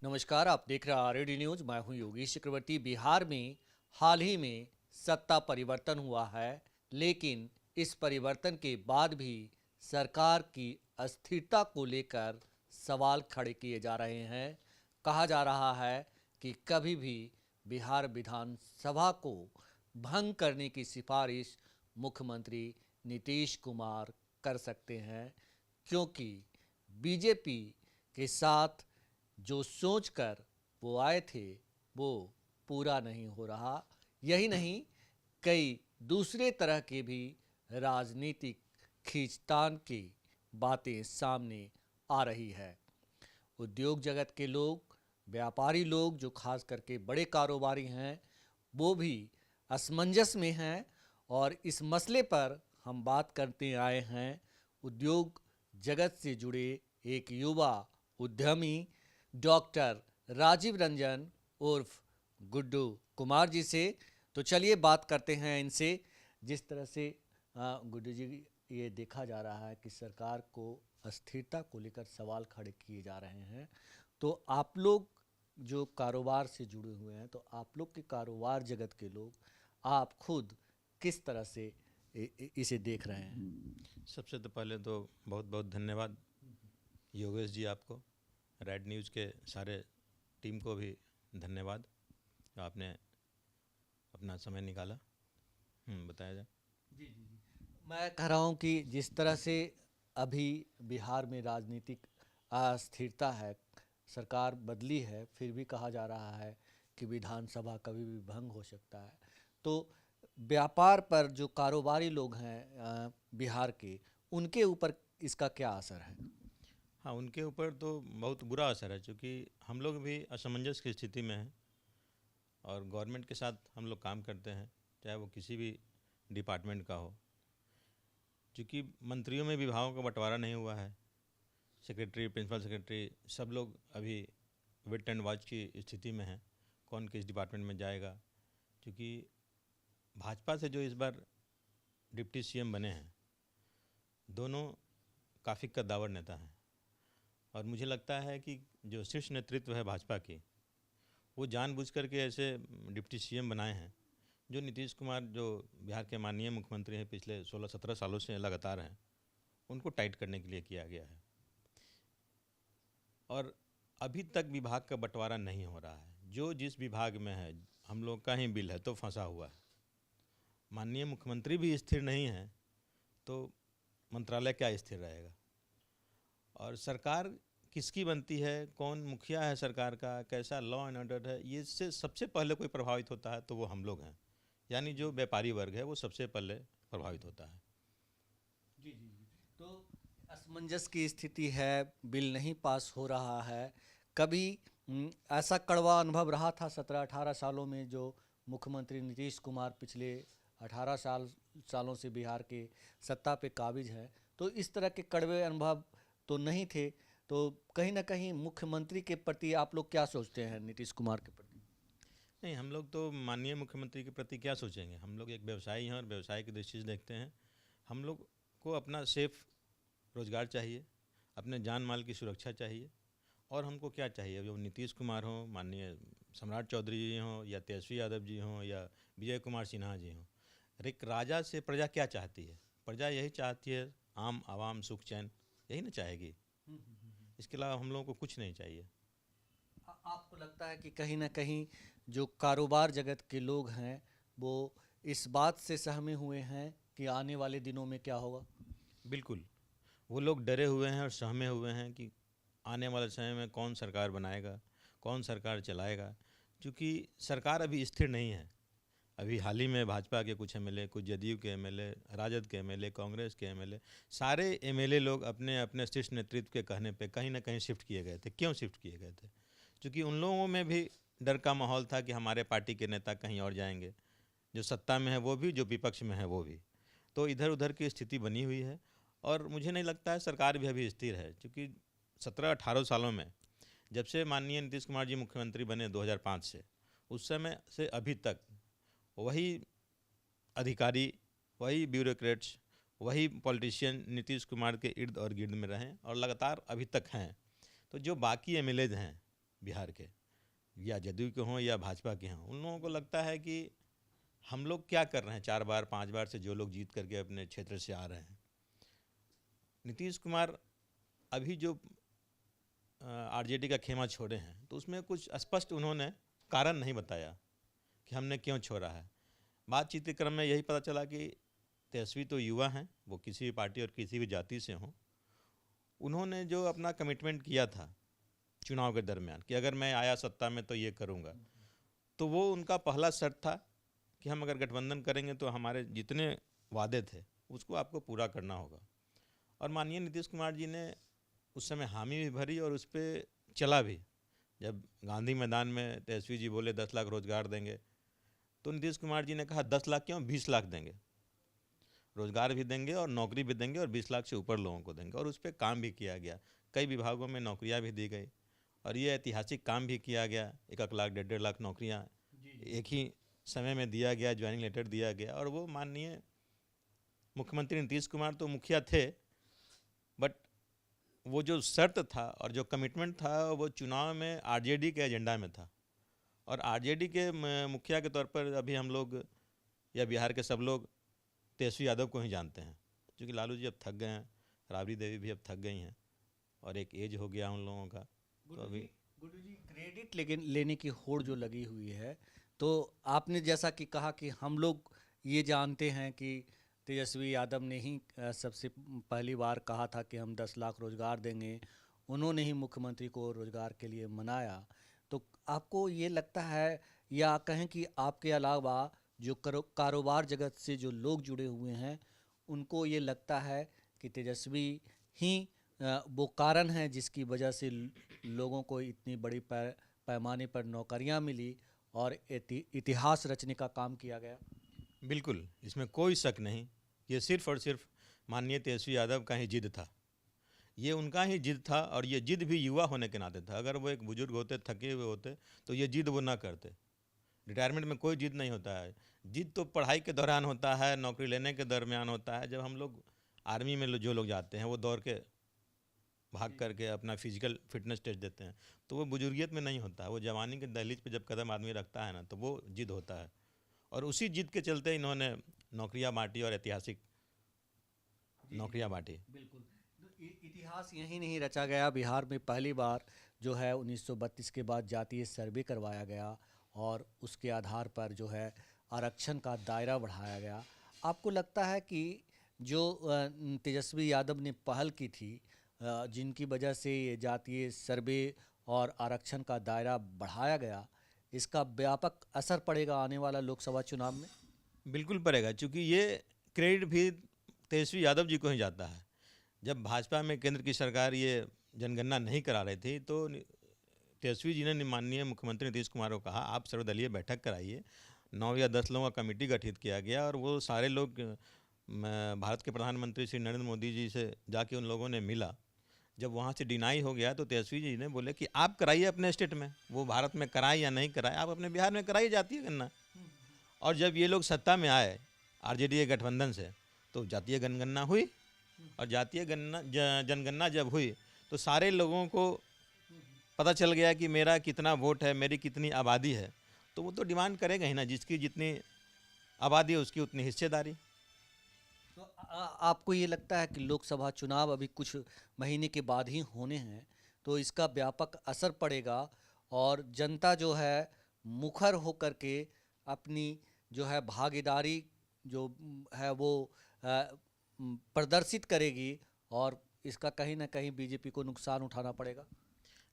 नमस्कार, आप देख रहे हैं आरएडी न्यूज। मैं हूं योगेश चक्रवर्ती। बिहार में हाल ही में सत्ता परिवर्तन हुआ है, लेकिन इस परिवर्तन के बाद भी सरकार की अस्थिरता को लेकर सवाल खड़े किए जा रहे हैं। कहा जा रहा है कि कभी भी बिहार विधानसभा को भंग करने की सिफारिश मुख्यमंत्री नीतीश कुमार कर सकते हैं, क्योंकि बीजेपी के साथ जो सोचकर वो आए थे वो पूरा नहीं हो रहा। यही नहीं, कई दूसरे तरह के भी राजनीतिक खींचतान की बातें सामने आ रही है। उद्योग जगत के लोग, व्यापारी लोग, जो खास करके बड़े कारोबारी हैं, वो भी असमंजस में हैं। और इस मसले पर हम बात करते आए हैं उद्योग जगत से जुड़े एक युवा उद्यमी डॉक्टर राजीव रंजन उर्फ गुड्डू कुमार जी से। तो चलिए बात करते हैं इनसे। जिस तरह से गुड्डू जी, ये देखा जा रहा है कि सरकार को अस्थिरता को लेकर सवाल खड़े किए जा रहे हैं, तो आप लोग जो कारोबार से जुड़े हुए हैं, तो आप लोग के कारोबार जगत के लोग, आप खुद किस तरह से इसे देख रहे हैं? सबसे तो पहले तो बहुत बहुत धन्यवाद योगेश जी, आपको, रेड न्यूज़ के सारे टीम को भी धन्यवाद, आपने अपना समय निकाला। बताया जाए। जी जी जी, मैं कह रहा हूँ कि जिस तरह से अभी बिहार में राजनीतिक अस्थिरता है, सरकार बदली है, फिर भी कहा जा रहा है कि विधानसभा कभी भी भंग हो सकता है। तो व्यापार पर जो कारोबारी लोग हैं बिहार के, उनके ऊपर इसका क्या असर है? हाँ, उनके ऊपर तो बहुत बुरा असर है, क्योंकि हम लोग भी असमंजस की स्थिति में हैं और गवर्नमेंट के साथ हम लोग काम करते हैं, चाहे वो किसी भी डिपार्टमेंट का हो। क्योंकि मंत्रियों में विभागों का बंटवारा नहीं हुआ है, सेक्रेटरी, प्रिंसिपल सेक्रेटरी, सब लोग अभी वेट एंड वॉच की स्थिति में हैं, कौन किस डिपार्टमेंट में जाएगा। क्योंकि भाजपा से जो इस बार डिप्टी सीएम बने हैं, दोनों काफ़ी कद्दावर नेता हैं, और मुझे लगता है कि जो शीर्ष नेतृत्व है भाजपा की, वो जानबूझकर के ऐसे डिप्टी सीएम बनाए हैं। जो नीतीश कुमार, जो बिहार के माननीय मुख्यमंत्री हैं, पिछले 16-17 सालों से लगातार हैं, उनको टाइट करने के लिए किया गया है। और अभी तक विभाग का बंटवारा नहीं हो रहा है। जो जिस विभाग में है, हम लोग का ही बिल है तो फंसा हुआ है। माननीय मुख्यमंत्री भी स्थिर नहीं है तो मंत्रालय क्या स्थिर रहेगा। और सरकार किसकी बनती है, कौन मुखिया है सरकार का, कैसा लॉ एंड ऑर्डर है, ये से सबसे पहले कोई प्रभावित होता है तो वो हम लोग हैं, यानी जो व्यापारी वर्ग है वो सबसे पहले प्रभावित होता है। जी जी जी, तो असमंजस की स्थिति है, बिल नहीं पास हो रहा है। कभी ऐसा कड़वा अनुभव रहा था 17-18 सालों में, जो मुख्यमंत्री नीतीश कुमार पिछले 18 सालों से बिहार के सत्ता पे काबिज है, तो इस तरह के कड़वे अनुभव तो नहीं थे। तो कहीं ना कहीं मुख्यमंत्री के प्रति आप लोग क्या सोचते हैं, नीतीश कुमार के प्रति? नहीं, हम लोग तो माननीय मुख्यमंत्री के प्रति क्या सोचेंगे। हम लोग एक व्यवसायी हैं और व्यवसाय की दृष्टि से देखते हैं। हम लोग को अपना सेफ रोजगार चाहिए, अपने जान माल की सुरक्षा चाहिए। और हमको क्या चाहिए, जो नीतीश कुमार हों, माननीय सम्राट चौधरी जी हों, या तेजस्वी यादव जी हों, या विजय कुमार सिन्हा जी हों, एक राजा से प्रजा क्या चाहती है? प्रजा यही चाहती है, आम आवाम सुख चैन, यही ना चाहेगी। इसके अलावा हम लोगों को कुछ नहीं चाहिए। आपको लगता है कि कहीं ना कहीं जो कारोबार जगत के लोग हैं, वो इस बात से सहमे हुए हैं कि आने वाले दिनों में क्या होगा? बिल्कुल, वो लोग डरे हुए हैं और सहमे हुए हैं कि आने वाले समय में कौन सरकार बनाएगा, कौन सरकार चलाएगा। क्योंकि सरकार अभी स्थिर नहीं है। अभी हाल ही में भाजपा के कुछ एमएलए, कुछ जदयू के एमएलए, राजद के एमएलए, कांग्रेस के एमएलए, सारे एमएलए लोग अपने अपने शीर्ष नेतृत्व के कहने पे कहीं ना कहीं शिफ्ट किए गए थे। क्यों शिफ्ट किए गए थे? क्योंकि उन लोगों में भी डर का माहौल था कि हमारे पार्टी के नेता कहीं और जाएंगे, जो सत्ता में है वो भी, जो विपक्ष में है वो भी। तो इधर उधर की स्थिति बनी हुई है। और मुझे नहीं लगता है सरकार भी अभी स्थिर है, क्योंकि 17-18 सालों में, जब से माननीय नीतीश कुमार जी मुख्यमंत्री बने 2005 से, उस समय से अभी तक वही अधिकारी, वही ब्यूरोक्रेट्स, वही पॉलिटिशियन नीतीश कुमार के इर्द और गिर्द में रहें और लगातार अभी तक हैं। तो जो बाकी एमएलएज हैं बिहार के, या जदयू के हों या भाजपा के हों, उन लोगों को लगता है कि हम लोग क्या कर रहे हैं, 4 बार 5 बार से जो लोग जीत करके अपने क्षेत्र से आ रहे हैं। नीतीश कुमार अभी जो आरजेडी का खेमा छोड़े हैं, तो उसमें कुछ स्पष्ट उन्होंने कारण नहीं बताया कि हमने क्यों छोड़ा है। बातचीत के क्रम में यही पता चला कि तेजस्वी तो युवा हैं, वो किसी भी पार्टी और किसी भी जाति से हों, उन्होंने जो अपना कमिटमेंट किया था चुनाव के दरमियान कि अगर मैं आया सत्ता में तो ये करूँगा, तो वो उनका पहला शर्त था कि हम अगर गठबंधन करेंगे तो हमारे जितने वादे थे उसको आपको पूरा करना होगा। और माननीय नीतीश कुमार जी ने उस समय हामी भी भरी और उस पर चला भी। जब गांधी मैदान में तेजस्वी जी बोले 10 लाख रोजगार देंगे, तो नीतीश कुमार जी ने कहा 10 लाख क्यों, 20 लाख देंगे, रोजगार भी देंगे और नौकरी भी देंगे और 20 लाख से ऊपर लोगों को देंगे। और उस पर काम भी किया गया, कई विभागों में नौकरियां भी दी गई और ये ऐतिहासिक काम भी किया गया। 1 लाख 1.5 लाख नौकरियां एक ही समय में दिया गया, ज्वाइनिंग लेटर दिया गया। और वो माननीय मुख्यमंत्री नीतीश कुमार तो मुखिया थे, बट वो जो शर्त था और जो कमिटमेंट था वो चुनाव में आरजेडी के एजेंडा में था। और आरजेडी के मुखिया के तौर पर अभी हम लोग या बिहार के सब लोग तेजस्वी यादव को ही जानते हैं, क्योंकि लालू जी अब थक गए हैं, राबड़ी देवी भी अब थक गई हैं और एक एज हो गया उन लोगों का। तो अभी गुड्डू जी, क्रेडिट लेकिन लेने की होड़ जो लगी हुई है, तो आपने जैसा कि कहा कि हम लोग ये जानते हैं कि तेजस्वी यादव ने ही सबसे पहली बार कहा था कि हम 10 लाख रोजगार देंगे, उन्होंने ही मुख्यमंत्री को रोजगार के लिए मनाया। तो आपको ये लगता है या कहें कि आपके अलावा जो कारोबार जगत से जो लोग जुड़े हुए हैं, उनको ये लगता है कि तेजस्वी ही वो कारण है जिसकी वजह से लोगों को इतनी बड़ी पैमाने पर नौकरियां मिली और इतिहास रचने का काम किया गया? बिल्कुल, इसमें कोई शक नहीं, ये सिर्फ और सिर्फ माननीय तेजस्वी यादव का ही जिद था। ये उनका ही जिद था और ये जिद भी युवा होने के नाते था। अगर वो एक बुजुर्ग होते, थके हुए होते, तो ये जिद वो ना करते। रिटायरमेंट में कोई जिद नहीं होता है, जिद तो पढ़ाई के दौरान होता है, नौकरी लेने के दरमियान होता है। जब हम लोग आर्मी में जो लोग जाते हैं वो दौड़ के भाग करके अपना फिजिकल फिटनेस टेस्ट देते हैं, तो वो बुजुर्गियत में नहीं होता है। वो जवानी के दहलीज पे जब कदम आदमी रखता है ना, तो वो जिद होता है। और उसी जिद के चलते इन्होंने नौकरियां बांटी और ऐतिहासिक नौकरियां बांटी। बिल्कुल। तो इतिहास यही नहीं रचा गया, बिहार में पहली बार जो है 1932 के बाद जातीय सर्वे करवाया गया और उसके आधार पर जो है आरक्षण का दायरा बढ़ाया गया। आपको लगता है कि जो तेजस्वी यादव ने पहल की थी, जिनकी वजह से ये जातीय सर्वे और आरक्षण का दायरा बढ़ाया गया, इसका व्यापक असर पड़ेगा आने वाला लोकसभा चुनाव में? बिल्कुल पड़ेगा, क्योंकि ये क्रेडिट भी तेजस्वी यादव जी को ही जाता है। जब भाजपा में केंद्र की सरकार ये जनगणना नहीं करा रही थी, तो तेजस्वी जी ने माननीय मुख्यमंत्री नीतीश कुमार को कहा आप सर्वदलीय बैठक कराइए। 9 या 10 लोगों का कमेटी गठित किया गया और वो सारे लोग भारत के प्रधानमंत्री श्री नरेंद्र मोदी जी से जाके उन लोगों ने मिला। जब वहाँ से डिनाई हो गया तो तेजस्वी जी ने बोले कि आप कराइए अपने स्टेट में, वो भारत में कराए या नहीं कराए, आप अपने बिहार में कराई जाती है गणना। और जब ये लोग सत्ता में आए आरजेडी के गठबंधन से, तो जातीय जनगणना हुई और जातीय जनगणना जब हुई तो सारे लोगों को पता चल गया कि मेरा कितना वोट है, मेरी कितनी आबादी है। तो वो तो डिमांड करेगा ही ना, जिसकी जितनी आबादी है उसकी उतनी हिस्सेदारी। तो आपको ये लगता है कि लोकसभा चुनाव अभी कुछ महीने के बाद ही होने हैं, तो इसका व्यापक असर पड़ेगा और जनता जो है मुखर होकर के अपनी जो है भागीदारी जो है वो प्रदर्शित करेगी और इसका कहीं ना कहीं बीजेपी को नुकसान उठाना पड़ेगा?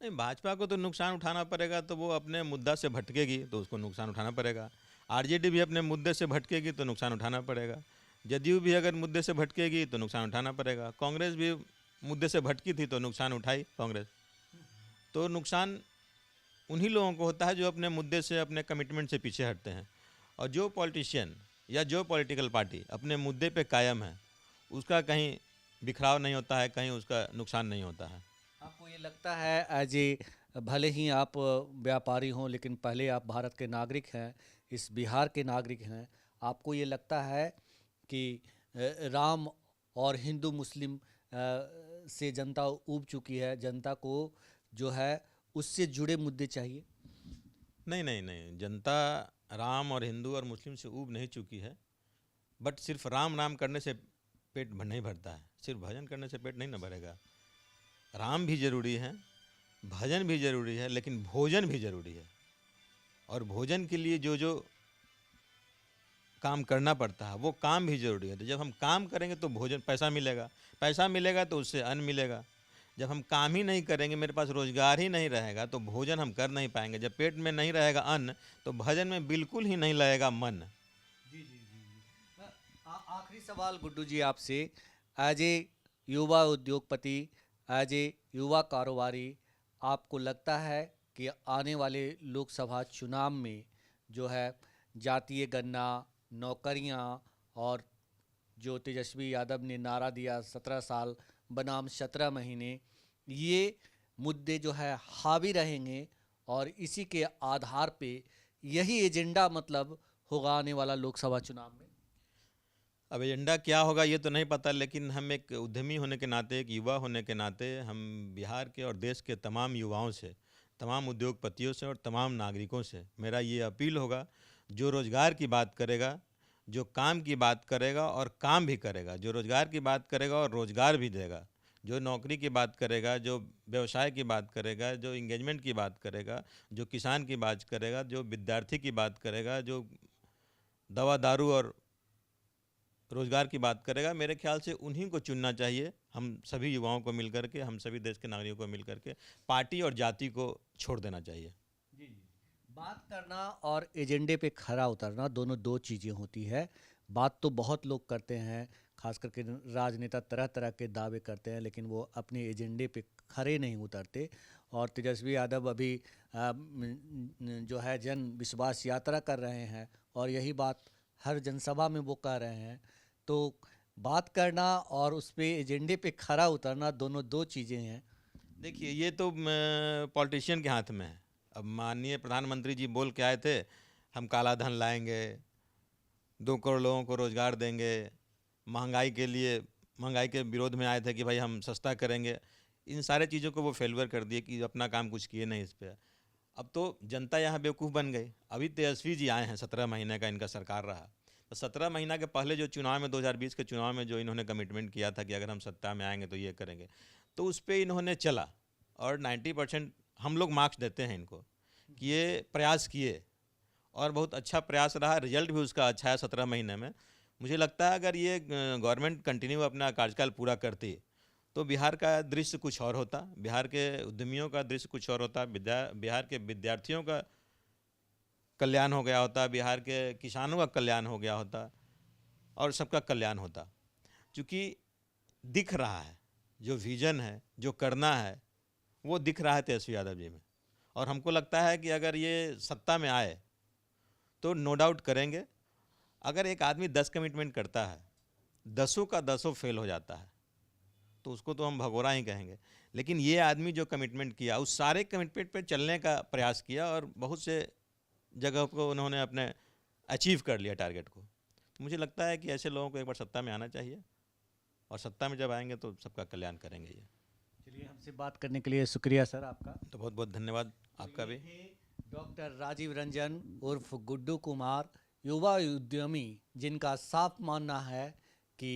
नहीं, भाजपा को तो नुकसान उठाना पड़ेगा, तो वो अपने मुद्दा से भटकेगी तो उसको नुकसान उठाना पड़ेगा। आरजेडी भी अपने मुद्दे से भटकेगी तो नुकसान उठाना पड़ेगा। जदयू भी अगर मुद्दे से भटकेगी तो नुकसान उठाना पड़ेगा। कांग्रेस भी मुद्दे से भटकी थी तो नुकसान उठाई कांग्रेस। तो नुकसान उन्हीं लोगों को होता है जो अपने मुद्दे से, अपने कमिटमेंट से पीछे हटते हैं। और जो पॉलिटिशियन या जो पॉलिटिकल पार्टी अपने मुद्दे पे कायम है, उसका कहीं बिखराव नहीं होता है, कहीं उसका नुकसान नहीं होता है। आपको ये लगता है एज ए, भले ही आप व्यापारी हों लेकिन पहले आप भारत के नागरिक हैं, इस बिहार के नागरिक हैं, आपको ये लगता है कि राम और हिंदू मुस्लिम से जनता ऊब चुकी है, जनता को जो है उससे जुड़े मुद्दे चाहिए? नहीं नहीं नहीं, जनता राम और हिंदू और मुस्लिम से ऊब नहीं चुकी है। बट सिर्फ राम नाम करने से पेट नहीं भरता है, सिर्फ भजन करने से पेट नहीं न भरेगा। राम भी जरूरी है, भजन भी जरूरी है, लेकिन भोजन भी जरूरी है। और भोजन के लिए जो जो काम करना पड़ता है वो काम भी जरूरी है। तो जब हम काम करेंगे तो भोजन, पैसा मिलेगा तो उससे अन्न मिलेगा। जब हम काम ही नहीं करेंगे, मेरे पास रोजगार ही नहीं रहेगा, तो भोजन हम कर नहीं पाएंगे। जब पेट में नहीं रहेगा अन्न, तो भजन में बिल्कुल ही नहीं लगेगा मन। जी जी जी। आखिरी सवाल गुड्डू जी आपसे, एज ए युवा उद्योगपति, एज ए युवा कारोबारी, आपको लगता है कि आने वाले लोकसभा चुनाव में जो है जातीय गणना, नौकरियां और जो तेजस्वी यादव ने नारा दिया 17 साल बनाम 17 महीने, ये मुद्दे जो है हावी रहेंगे और इसी के आधार पे यही एजेंडा मतलब होगा आने वाला लोकसभा चुनाव में? अब एजेंडा क्या होगा ये तो नहीं पता, लेकिन हम एक उद्यमी होने के नाते, एक युवा होने के नाते, हम बिहार के और देश के तमाम युवाओं से, तमाम उद्योगपतियों से और तमाम नागरिकों से मेरा ये अपील होगा, जो रोज़गार की बात करेगा, जो काम की बात करेगा और काम भी करेगा, जो रोज़गार की बात करेगा और रोज़गार भी देगा, जो नौकरी की बात करेगा, जो व्यवसाय की बात करेगा, जो इंगेजमेंट की बात करेगा, जो किसान की बात करेगा, जो विद्यार्थी की बात करेगा, जो दवा दारू और रोज़गार की बात करेगा, मेरे ख्याल से उन्हीं को चुनना चाहिए। हम सभी युवाओं को मिलकर के, हम सभी देश के नागरिकों को मिलकर के पार्टी और जाति को छोड़ देना चाहिए। जी जी। बात करना और एजेंडे पे खरा उतरना दोनों दो चीज़ें होती है। बात तो बहुत लोग करते हैं, खास करके राजनेता तरह तरह के दावे करते हैं, लेकिन वो अपने एजेंडे पे खरे नहीं उतरते। और तेजस्वी यादव अभी जो है जन विश्वास यात्रा कर रहे हैं और यही बात हर जनसभा में वो कह रहे हैं। तो बात करना और उस पे एजेंडे पे खरा उतरना दोनों दो चीज़ें हैं। देखिए, ये तो पॉलिटिशियन के हाथ में है। अब माननीय प्रधानमंत्री जी बोल के आए थे, हम काला धन लाएंगे, 2 करोड़ लोगों को रोज़गार देंगे, महंगाई के विरोध में आए थे कि भाई हम सस्ता करेंगे। इन सारे चीज़ों को वो फेलवर कर दिए कि अपना काम कुछ किए नहीं इस पर। अब तो जनता यहाँ बेवकूफ़ बन गई। अभी तेजस्वी जी आए हैं, 17 महीने का इनका सरकार रहा। तो 17 महीना के पहले जो चुनाव में 2020 के चुनाव में जो इन्होंने कमिटमेंट किया था कि अगर हम सत्ता में आएंगे तो ये करेंगे, तो उस पर इन्होंने चला और 90% हम लोग मार्क्स देते हैं इनको कि ये प्रयास किए और बहुत अच्छा प्रयास रहा। रिजल्ट भी उसका अच्छा है 17 महीने में। मुझे लगता है अगर ये गवर्नमेंट कंटिन्यू अपना कार्यकाल पूरा करती तो बिहार का दृश्य कुछ और होता, बिहार के उद्यमियों का दृश्य कुछ और होता, बिहार के विद्यार्थियों का कल्याण हो गया होता, बिहार के किसानों का कल्याण हो गया होता और सबका कल्याण होता। क्योंकि दिख रहा है, जो विज़न है, जो करना है, वो दिख रहा है तेजस्वी यादव जी में। और हमको लगता है कि अगर ये सत्ता में आए तो नो डाउट करेंगे। अगर एक आदमी 10 कमिटमेंट करता है, 10 का 10 फेल हो जाता है, तो उसको तो हम भगोड़ा ही कहेंगे। लेकिन ये आदमी जो कमिटमेंट किया, उस सारे कमिटमेंट पे चलने का प्रयास किया और बहुत से जगह को उन्होंने अपने अचीव कर लिया टारगेट को। तो मुझे लगता है कि ऐसे लोगों को एक बार सत्ता में आना चाहिए और सत्ता में जब आएंगे तो सबका कल्याण करेंगे ये। चलिए, हमसे बात करने के लिए शुक्रिया सर आपका। तो बहुत बहुत धन्यवाद आपका भी। डॉक्टर राजीव रंजन उर्फ गुड्डू कुमार, युवा उद्यमी, जिनका साफ मानना है कि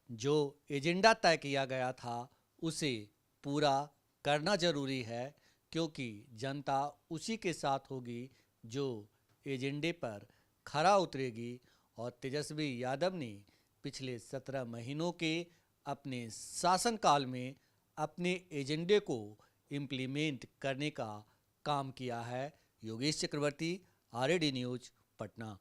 जो एजेंडा तय किया गया था उसे पूरा करना जरूरी है, क्योंकि जनता उसी के साथ होगी जो एजेंडे पर खरा उतरेगी। और तेजस्वी यादव ने पिछले 17 महीनों के अपने शासनकाल में अपने एजेंडे को इम्प्लीमेंट करने का काम किया है। योगेश चक्रवर्ती, RAD न्यूज़, पटना।